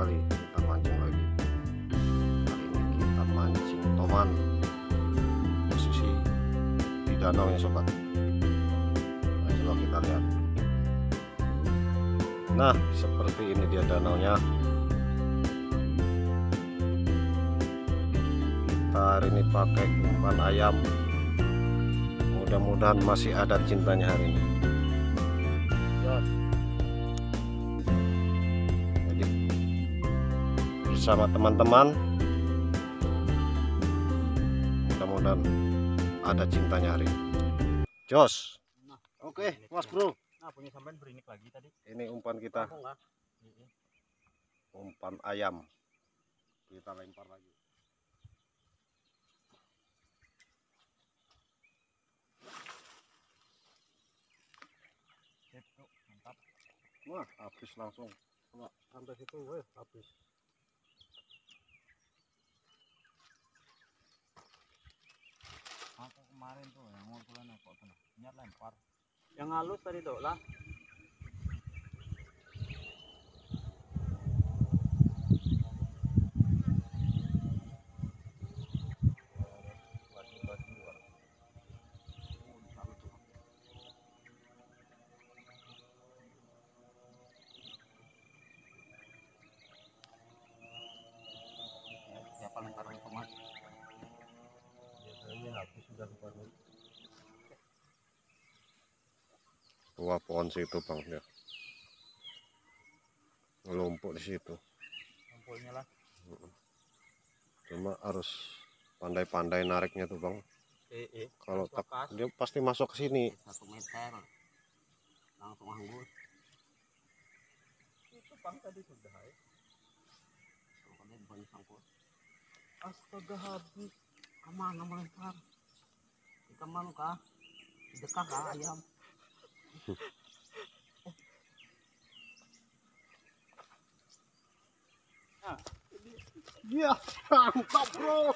kali kita mancing lagi. Kali ini kita mancing toman. Posisi di danau ya sobat. Nah, coba kita lihat. Nah, seperti ini dia danaunya. Kita hari ini pakai umpan ayam. Mudah-mudahan masih ada cintanya hari ini. Jadi bersama teman-teman, mudah-mudahan ada cintanya hari ini. Jos. Oke, Mas Bro. Nah, punya sampean berinik lagi tadi. Ini umpan kita. Umpan ayam. Kita lempar lagi. Mantap. Wah, habis langsung. Coba sampai situ, weh, habis. Aku kemarin tuh yang ngomongin kok kena nyat lempar. Yang halus tadi tuh lah. Siapa lempar tomat? Biasanya habis sudah lempar. Wah, pohon situ bang ya. Ngelumpuk di situ. Sampulnya lah. Cuma harus pandai-pandai nariknya tuh bang. Kalau tak dia pasti masuk ke sini. 1 meter. Langsung hanggus. Itu bang tadi sudah ya. Kalau banyak sangkut. Astaga, habis. Kemana melempar? Kemana kah? Dekah kah ayam? Iya, mantap bro.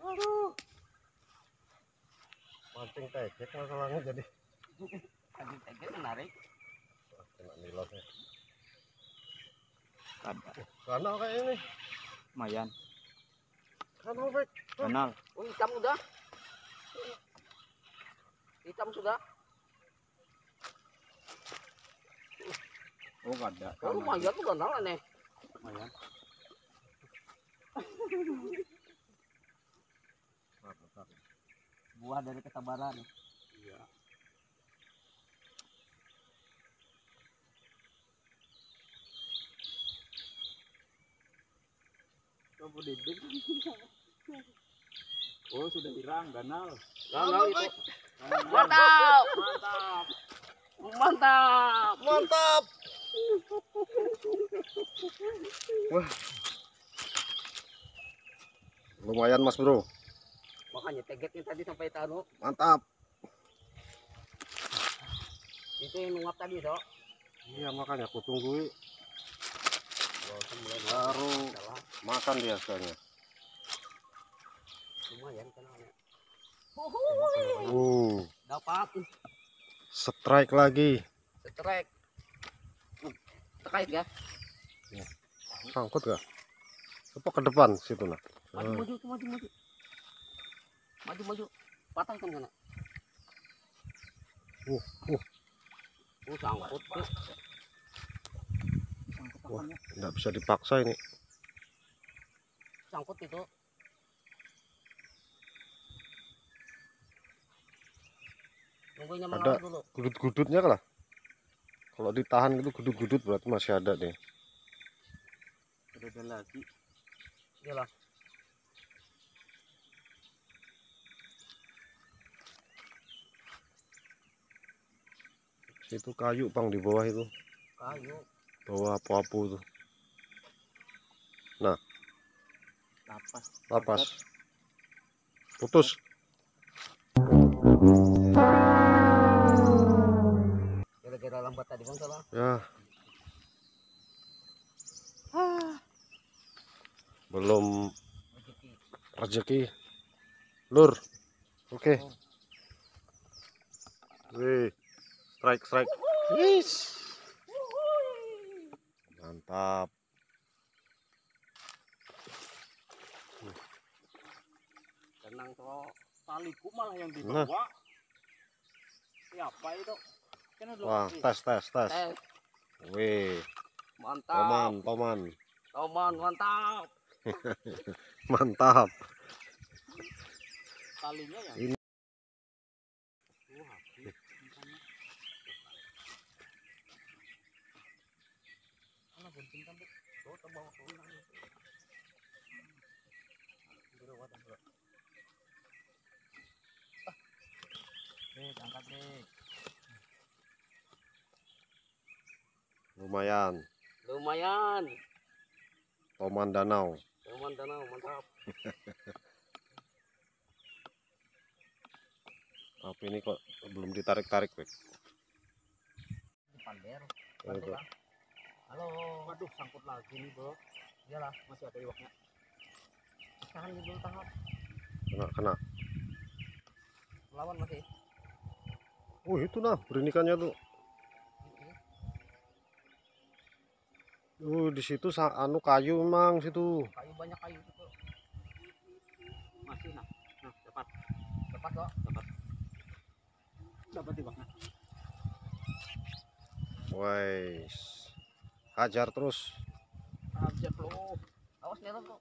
Aduh, mancing tegeg masalahnya jadi. Mancing tegeg menarik. Kena nilainya. Kanal kayak ini. lumayan. Kanal baik. Kanal. Oh, hitam udah. Hitam sudah. Oh, enggak ada. Oh, lumayan tuh kanal aneh. Lumayan. Buah dari kesabaran. Iya. Coba dibik. Oh, sudah hilang ganal. Kanal itu. Mantap. Mantap. Mantap. Mantap. Mantap. Wah, lumayan mas bro. Makanya tegeknya tadi sampai taruh. Mantap. Itu yang nungap tadi, Dok. Iya makanya aku tunggu. Baru makan dia sekarang. Lumayan kanalnya. Dapat. Dapat. Strike lagi. Strike. Terkait ya. Sangkut gak? Apa ke depan situ nak? Maju. Maju. Patah kan kena. Sangkut. Wah, nggak bisa dipaksa ini. Sangkut itu. Nungguinnya Ada dulu. gudut-gudutnya lah. Kalau ditahan itu gudut-gudut berarti masih ada deh. Ada lagi. Iyalah. Itu kayu bang di bawah itu. Kayu. Bawah apu-apu tuh. Nah, lapas. Putus. Gara-gara lambat tadi bang salah. Ya. Belum rezeki. Lur. Oke. Wih. Strike. Wis. Mantap. Tenang toh, taliku malah yang Nah. dibawa. Siapa itu? Kan udah Wah, tes. Tes. Wih, Mantap. Toman. Toman, mantap. Mantap. talinya yang. Ini. Habis. Alah bunting kan tuh terbawa kolong. Dek, angkat dek. Lumayan. Lumayan. Toman danau. Toman danau, mantap. Tapi ini kok belum ditarik-tarik, Bek. Pander. Itu. Halo. Waduh, sangkut lagi nih, Bro. Iyalah, Masih ada iwaknya. tahan dulu tahap. Kena. Melawan masih. Oh, itu nah, berinikannya tuh. Di situ anu kayu memang situ. Kayu banyak kayu itu. Masih nah. Nah, dapat. Dapat kok. Dapat iwaknya. Wais. Hajar terus. Aja, Bro. Awas jalan kok.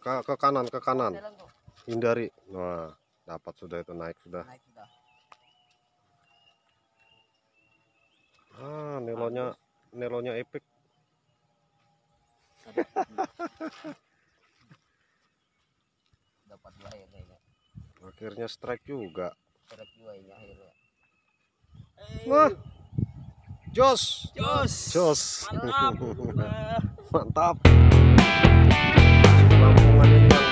Ke kanan. Jalan kok. Hindari. Wah, dapat sudah itu, naik sudah. Naik sudah. Ah, nelonya epic. Dapat dua akhirnya. Akhirnya strike juga. Strike dua ini akhirnya. Wah. Jos. Mantap. Mantap. Lampungan ini yang